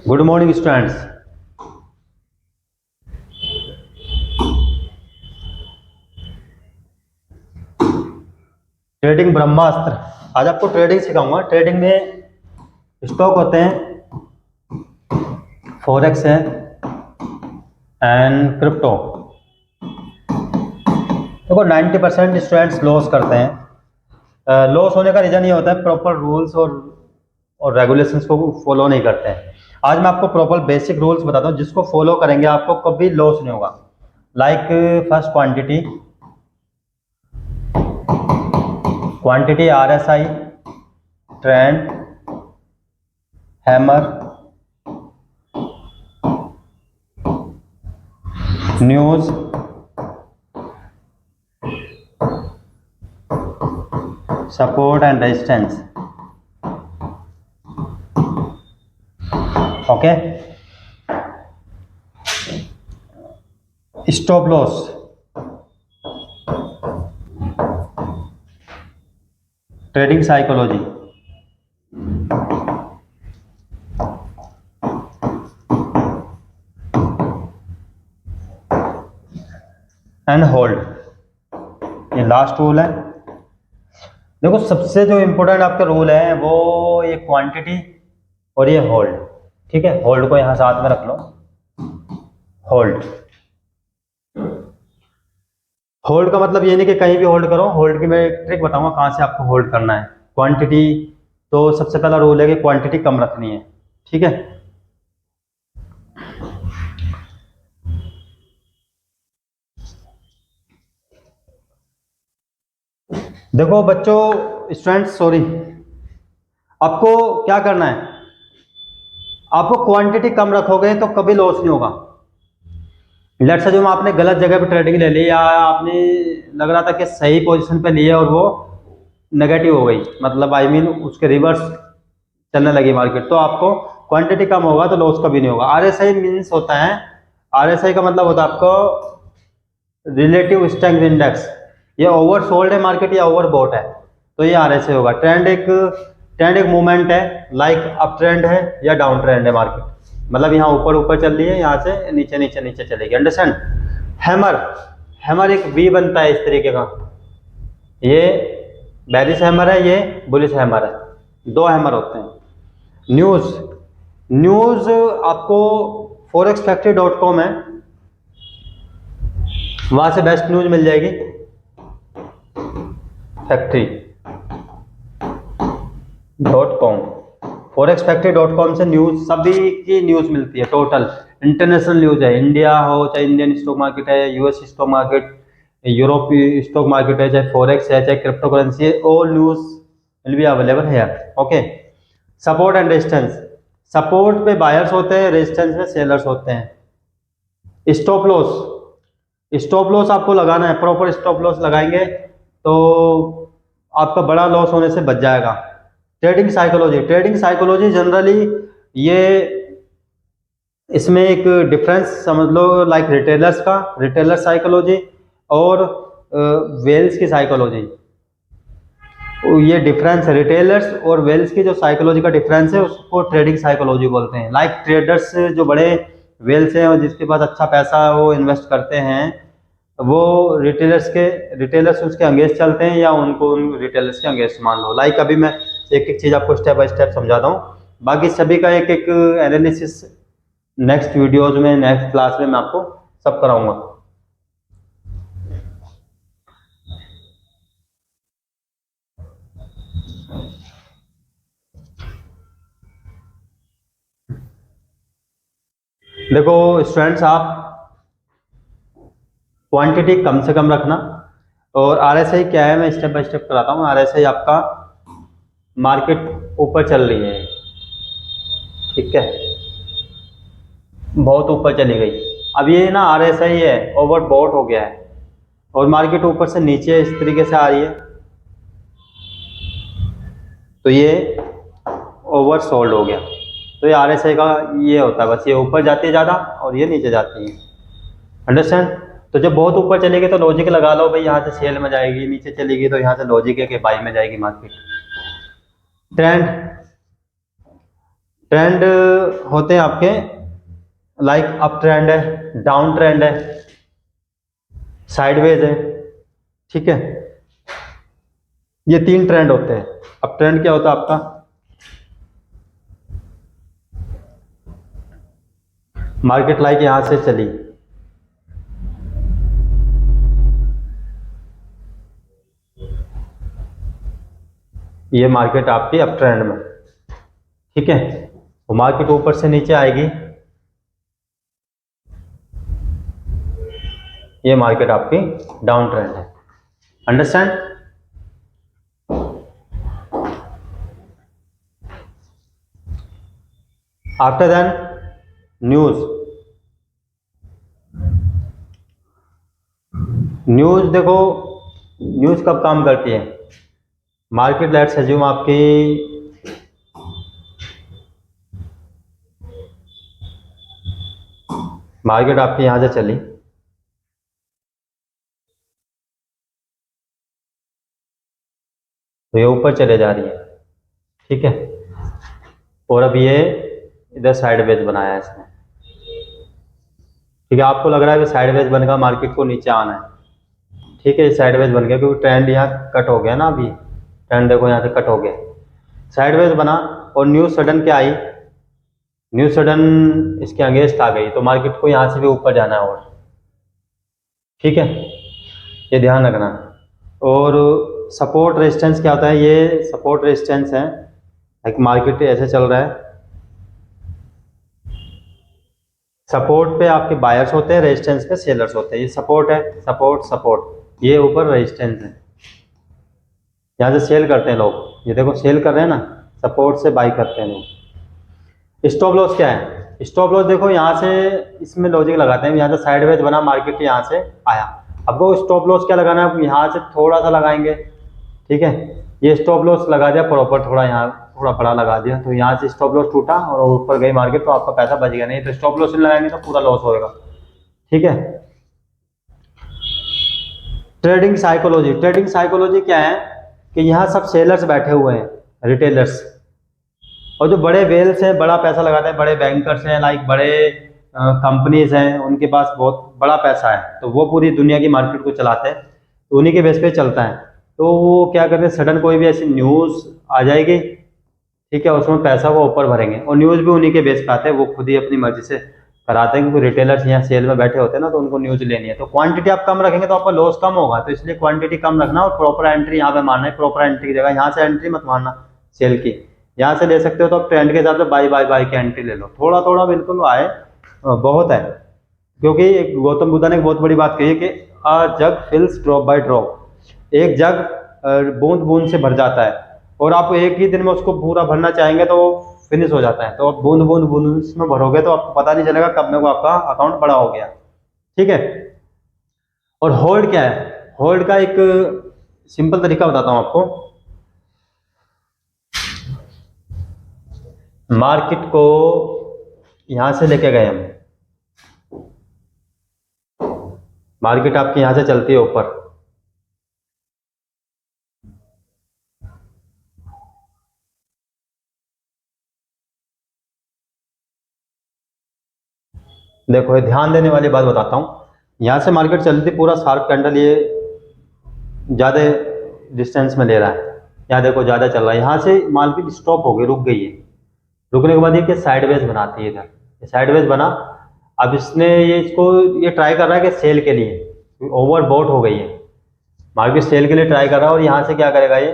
Good morning students. Trading ब्रह्मास्त्र। आज आपको trading सिखाऊंगा। ट्रेडिंग में स्टॉक होते हैं, फॉरेक्स है एंड क्रिप्टो। देखो 90% स्टूडेंट्स लॉस करते हैं। लॉस होने का रीज़न ये होता है प्रॉपर रूल्स और रेगुलेशंस को फॉलो नहीं करते हैं। आज मैं आपको प्रॉपर बेसिक रूल्स बताता हूँ जिसको फॉलो करेंगे आपको कभी लॉस नहीं होगा। Like first quantity RSI, trend, hammer, news, support and resistance. Okay, stop loss, trading psychology, and hold. ये लास्ट रूल है। देखो सबसे जो इम्पोर्टेंट आपका रूल है वो ये क्वांटिटी और ये होल्ड। ठीक है, होल्ड को यहां साथ में रख लो। होल्ड, होल्ड का मतलब ये नहीं कि कहीं भी होल्ड करो। होल्ड की मैं एक ट्रिक बताऊंगा कहां से आपको होल्ड करना है। क्वांटिटी, तो सबसे पहला रूल है कि क्वांटिटी कम रखनी है। ठीक है, देखो बच्चों, स्टूडेंट्स, सॉरी, आपको क्या करना है, आपको क्वांटिटी कम रखोगे तो कभी लॉस नहीं होगा। लेट्स से जो आपने गलत जगह पे ट्रेडिंग ले ली या आपने लग रहा था कि सही पोजीशन पे लिए और वो नेगेटिव हो गई, मतलब आई मीन उसके रिवर्स चलने लगी मार्केट, तो आपको क्वांटिटी कम होगा तो लॉस कभी नहीं होगा। RSI मीन्स होता है, RSI का मतलब होता है आपको रिलेटिव स्ट्रेंथ इंडेक्स। ये ओवर सोल्ड है मार्केट या ओवर बॉट है, तो ये RSI होगा। ट्रेंड एक मूवमेंट है, लाइक अप ट्रेंड है या डाउन ट्रेंड है मार्केट, मतलब यहाँ ऊपर ऊपर चल रही है, यहाँ से नीचे नीचे नीचे चलेगी। अंडरस्टैंड। हैमर, हैमर एक वी बनता है इस तरीके का, ये बेरिश हैमर है, ये बुलिश हैमर है, दो हैमर होते हैं। न्यूज़, न्यूज़ आपको forexfactory.com है, वहां से बेस्ट न्यूज मिल जाएगी। factory.com, forexfactory.com से न्यूज, सभी की न्यूज मिलती है। टोटल इंटरनेशनल न्यूज है, इंडिया हो चाहे इंडियन स्टॉक मार्केट है, US स्टॉक मार्केट, यूरोपीय स्टॉक मार्केट है, चाहे फॉरेक्स है, चाहे क्रिप्टो करेंसी है, all news will be available है। Okay, support and resistance, support पे बायर्स होते हैं, रेजिस्टेंस में सेलर्स होते हैं। स्टॉप लॉस, स्टॉप लॉस आपको लगाना है, प्रॉपर स्टॉप लॉस लगाएंगे तो आपका बड़ा लॉस होने से बच जाएगा। Trading psychology, trading psychology generally ये इसमें एक डिफरेंस समझ लो, लाइक रिटेलर्स का, रिटेलर साइकोलॉजी और वेल्स की साइकोलॉजी, ये डिफरेंस है। रिटेलर्स और वेल्स की जो साइकोलॉजी का डिफरेंस है उसको ट्रेडिंग साइकोलॉजी बोलते हैं। लाइक ट्रेडर्स जो बड़े वेल्स हैं और जिसके पास अच्छा पैसा वो इन्वेस्ट करते हैं, वो रिटेलर्स उसके अंगेंस्ट चलते हैं या उनको उन रिटेलर्स के अंगेंस्ट मान लो। लाइक अभी मैं एक एक चीज़ आपको स्टेप बाय स्टेप समझाता हूँ, बाकी सभी का एक एक एनालिसिस नेक्स्ट वीडियोज में, नेक्स्ट क्लास में मैं आपको सब कराऊंगा। देखो स्टूडेंट्स, आप क्वांटिटी कम से कम रखना, और RSI क्या है मैं स्टेप बाय स्टेप कराता हूँ। RSI आपका मार्केट ऊपर चल रही है, ठीक है, बहुत ऊपर चली गई, अब ये ना RSI है ओवरबॉट हो गया है और मार्केट ऊपर से नीचे इस तरीके से आ रही है, तो ये ओवर सोल्ड हो गया। तो ये RSI का ये होता है, बस ये ऊपर जाती है ज़्यादा और ये नीचे जाती है। अंडरस्टैंड। तो जब बहुत ऊपर चलेगी तो लॉजिक लगा लो भाई, यहाँ से सेल में जाएगी, नीचे चलेगी तो यहाँ से लॉजिक है कि बाई में जाएगी मार्केट। ट्रेंड, ट्रेंड होते हैं आपके लाइक अप ट्रेंड है, डाउन ट्रेंड है, साइडवेज है, ठीक है। ये 3 ट्रेंड होते हैं। अप ट्रेंड क्या होता है आपका, मार्केट लाइक यहां से चली, ये मार्केट आपकी अप ट्रेंड में, ठीक है। वो मार्केट ऊपर से नीचे आएगी, ये मार्केट आपकी डाउन ट्रेंड है। Understand? After then news. News देखो, न्यूज कब काम करती है, मार्केट लेट्स अज्यूम आपकी मार्केट आपकी यहां से चली, तो ये ऊपर चले जा रही है, ठीक है। और अब ये इधर साइडवेज बनाया है इसने, ठीक है। आपको लग रहा है कि साइडवेज बनकर मार्केट को नीचे आना है, ठीक है। साइडवेज बन गया क्योंकि ट्रेंड यहाँ कट हो गया ना, अभी ट्रेंड देखो यहाँ से कट हो गया, साइडवेज बना। और न्यूज सडन क्या आई, न्यूज सडन इसके अगेंस्ट आ गई, तो मार्केट को यहाँ से भी ऊपर जाना है, और ठीक है, ये ध्यान रखना। और सपोर्ट रेजिस्टेंस क्या होता है, ये सपोर्ट रेजिस्टेंस है, एक मार्केट ऐसे चल रहा है, सपोर्ट पे आपके बायर्स होते हैं, रेजिस्टेंस पे सेलर्स होते हैं। ये सपोर्ट है, सपोर्ट सपोर्ट, ये ऊपर रेजिस्टेंस है, यहाँ से सेल करते हैं लोग, ये देखो सेल कर रहे हैं ना, सपोर्ट से बाई करते हैं लोग। स्टॉप लॉस क्या है, स्टॉप लॉस देखो यहाँ से, इसमें लॉजिक लगाते हैं, यहाँ से साइडवेज बना, मार्केट यहाँ से आया, अब वो स्टॉप लॉस क्या लगाना है, यहाँ से थोड़ा सा लगाएंगे, ठीक है। ये स्टॉप लॉस लगा दिया प्रॉपर, थोड़ा यहाँ थोड़ा बड़ा लगा दिया, तो यहाँ से स्टॉप लॉस टूटा और ऊपर गई मार्केट, तो आपका पैसा बच गया। नहीं तो स्टॉप लॉस नहीं लगाएंगे तो पूरा लॉस होएगा, ठीक है। ट्रेडिंग साइकोलॉजी, ट्रेडिंग साइकोलॉजी क्या है कि यहाँ सब सेलर्स बैठे हुए हैं, रिटेलर्स, और जो बड़े वेल्स हैं, बड़ा पैसा लगाते हैं, बड़े बैंकर्स हैं, लाइक बड़े कंपनीज हैं, उनके पास बहुत बड़ा पैसा है, तो वो पूरी दुनिया की मार्केट को चलाते हैं, तो उन्हीं के बेस पे चलता है। तो वो क्या करते हैं, सडन कोई भी ऐसी न्यूज़ आ जाएगी, ठीक है, उसमें पैसा वो ऊपर भरेंगे, और न्यूज़ भी उन्हीं के बेस पे आते हैं, वो खुद ही अपनी मर्जी से कराते हैं, क्योंकि रिटेलर्स यहाँ सेल में बैठे होते हैं ना, तो उनको न्यूज़ लेनी है। तो क्वांटिटी आप कम रखेंगे तो आपका लॉस कम होगा, तो इसलिए क्वांटिटी कम रखना और प्रॉपर एंट्री यहाँ पे मारना है। प्रॉपर एंट्री की जगह यहाँ से एंट्री मत मारना सेल की, यहाँ से ले सकते हो तो आप ट्रेंड के हिसाब से बाई बाई बाई की एंट्री ले लो, थोड़ा थोड़ा बिल्कुल आए बहुत है। क्योंकि एक गौतम बुद्ध ने एक बहुत बड़ी बात कही है कि अ जग फिल्स ड्रॉप बाय ड्रॉप, एक जग बूंद बूंद से भर जाता है, और आप एक ही दिन में उसको पूरा भरना चाहेंगे तो वो फिनिश हो जाता है। तो आप बूंद बूंद बूंद में भरोगे तो आपको पता नहीं चलेगा कब में वो आपका अकाउंट बड़ा हो गया, ठीक है। और होल्ड क्या है, होल्ड का एक सिंपल तरीका बताता हूं आपको। मार्केट को यहां से लेके गए हम, मार्केट आपकी यहां से चलती है ऊपर, देखो ये ध्यान देने वाली बात बताता हूँ। यहाँ से मार्केट चलती पूरा शार्प कैंडल, ये ज़्यादा डिस्टेंस में ले रहा है, यहाँ देखो ज़्यादा चल रहा है, यहाँ से मार्केट स्टॉप हो गई, रुक गई है। रुकने के बाद ये कि साइडवेज बनाती है, इधर ये साइडवेज बना। अब इसने ये ट्राई कर रहा है कि सेल के लिए ओवरबॉट हो गई है मार्केट, सेल के लिए ट्राई कर रहा है। और यहाँ से क्या करेगा ये,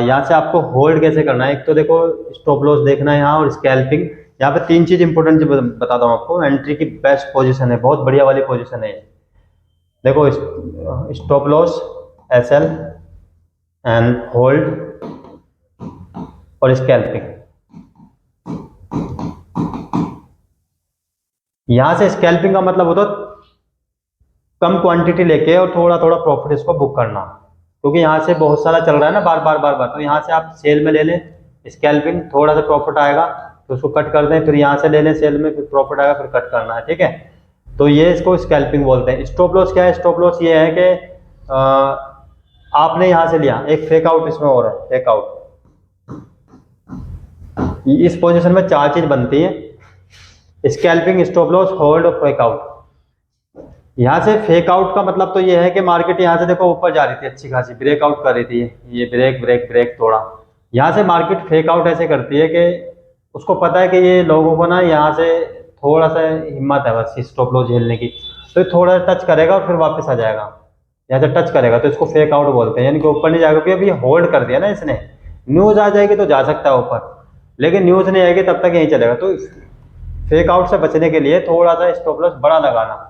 यहाँ से आपको होल्ड कैसे करना है, एक तो देखो स्टॉप लॉस देखना है यहाँ, और स्कैल्पिंग। यहाँ पे 3 चीज इंपॉर्टेंट बताता हूँ आपको। एंट्री की बेस्ट पोजीशन है, बहुत बढ़िया वाली पोजीशन है, देखो stop loss, SL and hold और स्कैल्पिंग। यहाँ से स्कैल्पिंग का मतलब होता है कम क्वांटिटी लेके और थोड़ा थोड़ा प्रॉफिट इसको बुक करना, क्योंकि यहाँ से बहुत सारा चल रहा है ना बार बार बार बार, तो यहाँ से आप सेल में ले लें स्कैल्पिंग, थोड़ा सा प्रॉफिट आएगा तो उसको कट कर दें, फिर यहाँ से ले लें सेल में, फिर प्रॉफिट आएगा, फिर कट करना है, ठीक है। तो ये इसको स्कैल्पिंग बोलते हैं। स्टॉप लॉस क्या है, स्टॉप लॉस ये है कि आपने यहाँ से लिया, एक फेक आउट इसमें हो रहा है, फेक आउट, इस पोजीशन में 4 चीज बनती है, स्कैल्पिंग, स्टॉप लॉस, होल्ड और फेक आउट। यहाँ से फेक आउट का मतलब तो ये है कि मार्केट यहाँ से देखो ऊपर जा रही थी, अच्छी खासी ब्रेकआउट कर रही थी, ये ब्रेक ब्रेक ब्रेक तोड़ा। यहाँ से मार्केट फेक आउट ऐसे करती है कि उसको पता है कि ये लोगों को ना यहाँ से थोड़ा सा हिम्मत है बस स्टॉप लॉस झेलने की, तो ये थोड़ा टच करेगा और फिर वापस आ जाएगा। यहाँ से टच करेगा तो इसको फेक आउट बोलते हैं, यानी कि ऊपर नहीं जाएगा, क्योंकि अभी होल्ड कर दिया ना इसने। न्यूज आ जाएगी तो जा सकता है ऊपर, लेकिन न्यूज नहीं आएगी तब तक यहीं चलेगा। तो फेक आउट से बचने के लिए थोड़ा सा स्टॉप लॉस बड़ा लगाना।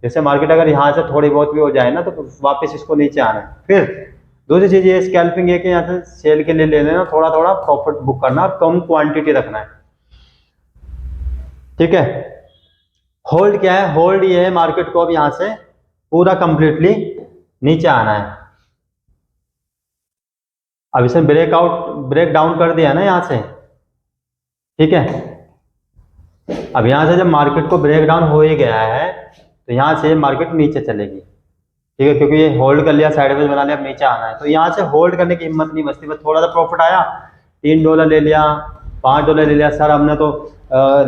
जैसे मार्केट अगर यहाँ से थोड़ी बहुत भी हो जाए ना तो वापस इसको नीचे आना है। फिर दूसरी चीज ये स्कैल्पिंग है कि यहाँ से सेल के लिए ले लेना, थोड़ा थोड़ा प्रॉफिट बुक करना और कम क्वांटिटी रखना है, ठीक है। होल्ड क्या है? होल्ड ये है मार्केट को अब यहाँ से पूरा कंप्लीटली नीचे आना है। अब इसने ब्रेक डाउन कर दिया ना यहाँ से, ठीक है। अब यहाँ से जब मार्केट को ब्रेक डाउन हो ही गया है तो यहाँ से मार्केट नीचे चलेगी, ठीक है, क्योंकि ये होल्ड कर लिया, साइडवेज बना लिया, अब नीचे आना है। तो यहाँ से होल्ड करने की हिम्मत नहीं बचती, बस थोड़ा सा प्रॉफिट आया, $3 ले लिया, $5 ले लिया, सर हमने तो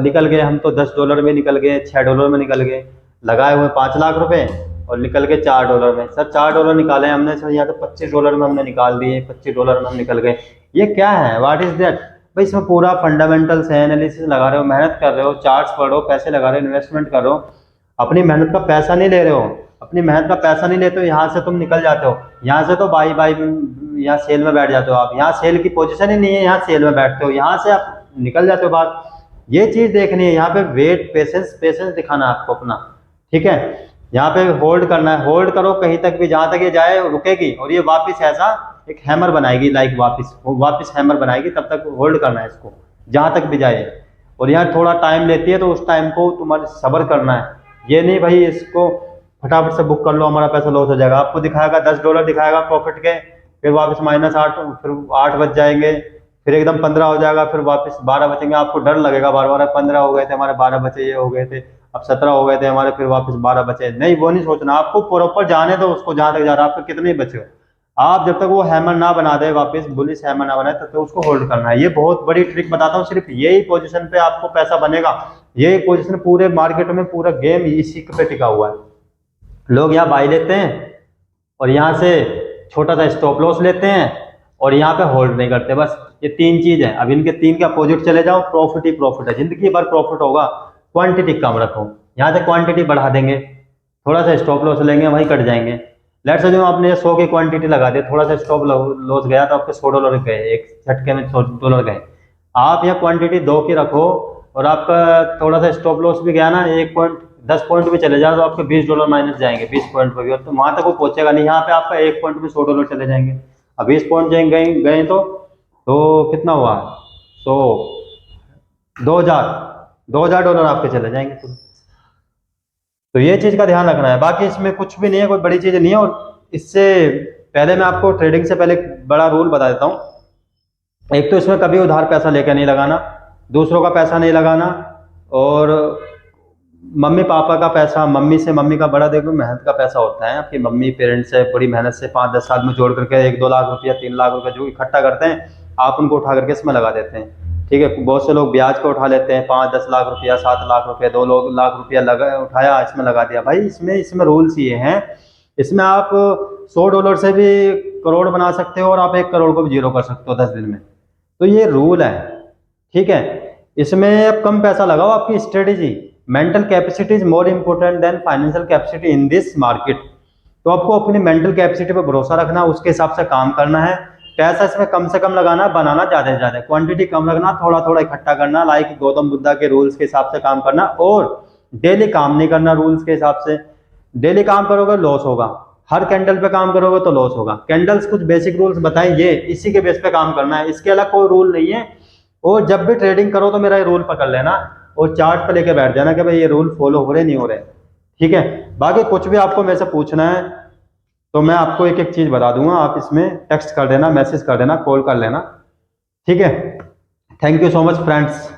निकल गए, हम तो $10 में निकल गए, $6 में निकल गए, लगाए हुए 5 लाख रुपए और निकल गए $4 में। सर $4 निकाले हमने, सर यहाँ तो $25 में हमने निकाल दिए, $25 में हम निकल गए। ये क्या है? What is that? भाई इसमें पूरा फंडामेंटल्स है, एनालिसिस लगा रहे हो, मेहनत कर रहे हो, चार्ट्स पढ़ रहे हो, पैसे लगा रहे हो, इन्वेस्टमेंट कर रहे हो, अपनी मेहनत का पैसा नहीं ले रहे हो, अपनी मेहनत का पैसा नहीं लेते हो, यहाँ से तुम निकल जाते हो। यहाँ से तो बाई बाई यहाँ सेल में बैठ जाते हो आप, यहाँ सेल की पोजीशन ही नहीं है, यहाँ सेल में बैठते हो, यहाँ से आप निकल जाते हो बाहर। ये चीज देखनी है, यहाँ पे वेट, पेशेंस, पेशेंस दिखाना है आपको अपना, ठीक है। यहाँ पे होल्ड करना है, होल्ड करो कहीं तक भी, जहां तक ये जाए रुकेगी और ये वापस ऐसा एक हैमर बनाएगी, लाइक वापस हैमर बनाएगी, तब तक होल्ड करना है इसको जहां तक भी जाए। और यहाँ थोड़ा टाइम लेती है तो उस टाइम को तुम्हारे सब्र करना है, ये नहीं भाई इसको फटाफट से बुक कर लो हमारा पैसा लॉस हो जाएगा। आपको दिखाएगा $10 दिखाएगा प्रॉफिट के, फिर वापस -8, फिर 8 बच जाएंगे, फिर एकदम 15 हो जाएगा, फिर वापस 12 बचेंगे। आपको डर लगेगा बार बार, 15 हो गए थे हमारे, 12 बचे, ये हो गए थे, अब 17 हो गए थे हमारे, फिर वापस 12 बचे। नहीं, वो नहीं सोचना, आपको प्रॉपर जाने दो उसको जहां तक जा रहा है, आपको कितने ही बचे हो। आप जब तक वो हैमर ना बना दे, वापस बुलिश हैमर ना बनाए, तब तक उसको होल्ड करना है। ये बहुत बड़ी ट्रिक बताता हूँ, सिर्फ यही पोजीशन पे आपको पैसा बनेगा। यही पोजीशन पूरे मार्केट में, पूरा गेम इसी पे टिका हुआ है। लोग यहाँ बाई लेते हैं और यहाँ से छोटा सा स्टॉप लॉस लेते हैं और यहाँ पे होल्ड नहीं करते, बस ये 3 चीज है। अब इनके 3 के अपोजिट चले जाओ, प्रॉफिट ही प्रॉफिट है, जिंदगी भर प्रॉफिट होगा। क्वांटिटी कम रखो, यहाँ से क्वांटिटी बढ़ा देंगे, थोड़ा सा स्टॉप लॉस लेंगे, वहीं कट जाएंगे। लेट्स से जो आपने 100 की क्वांटिटी लगा दी, थोड़ा सा स्टॉप लॉस गया तो आपके $100 गए, एक झटके में $100 गए। आप यहाँ क्वांटिटी 2 की रखो और आपका थोड़ा सा स्टॉप लॉस भी गया ना, 10 पॉइंट भी चले जाए तो आपके $20 माइनस जाएंगे, 20 पॉइंट पर भी, और तो वहां तक वो पहुंचेगा नहीं। यहाँ पे आपका 1 पॉइंट में $100 चले जाएंगे। अब 20 पॉइंट गए तो कितना हुआ? 100, 2000 आपके चले जाएंगे। तो ये चीज का ध्यान रखना है, बाकी इसमें कुछ भी नहीं है, कोई बड़ी चीज नहीं है। और इससे पहले मैं आपको ट्रेडिंग से पहले एक बड़ा रूल बता देता हूँ। एक तो इसमें कभी उधार पैसा लेकर नहीं लगाना, दूसरों का पैसा नहीं लगाना, और मम्मी पापा का पैसा, मम्मी का बड़ा देखो मेहनत का पैसा होता है, आपकी मम्मी पेरेंट्स से बड़ी मेहनत से 5-10 साल में जोड़ करके 1-2 लाख रुपया, 3 लाख रुपया जो इकट्ठा करते हैं, आप उनको उठा करके इसमें लगा देते हैं, ठीक है। बहुत से लोग ब्याज पे उठा लेते हैं, 5-10 लाख रुपया, 7 लाख रुपया, 2 लाख रुपया उठाया, इसमें लगा दिया। भाई इसमें रूल्स ये हैं, इसमें आप $100 से भी करोड़ बना सकते हो और आप 1 करोड़ को भी जीरो कर सकते हो 10 दिन में। तो ये रूल है, ठीक है। इसमें अब कम पैसा लगाओ, आपकी strategy, mental capacity is more important than financial capacity in this market. तो आपको अपनी मेंटल कैपेसिटी पर भरोसा रखना, उसके हिसाब से काम करना है। पैसा इसमें कम से कम लगाना, बनाना ज्यादा से ज्यादा, क्वांटिटी कम रखना, थोड़ा थोड़ा इकट्ठा करना, लाइक गौतम बुद्धा के रूल्स के हिसाब से काम करना। और डेली काम नहीं करना रूल्स के हिसाब से, डेली काम करोगे लॉस होगा, हर कैंडल पे काम करोगे तो लॉस होगा। कैंडल्स कुछ बेसिक रूल्स बताएंगे, इसी के बेस पे काम करना है, इसके अलग कोई रूल नहीं है। और जब भी ट्रेडिंग करो तो मेरा ये रूल पकड़ लेना और चार्ट पे लेके बैठ जाना कि भाई ये रूल फॉलो हो रहे नहीं हो रहे, ठीक है। बाकी कुछ भी आपको मेरे से पूछना है तो मैं आपको एक एक चीज बता दूंगा, आप इसमें टेक्स्ट कर देना, मैसेज कर देना, कॉल कर लेना, ठीक है। Thank you so much friends.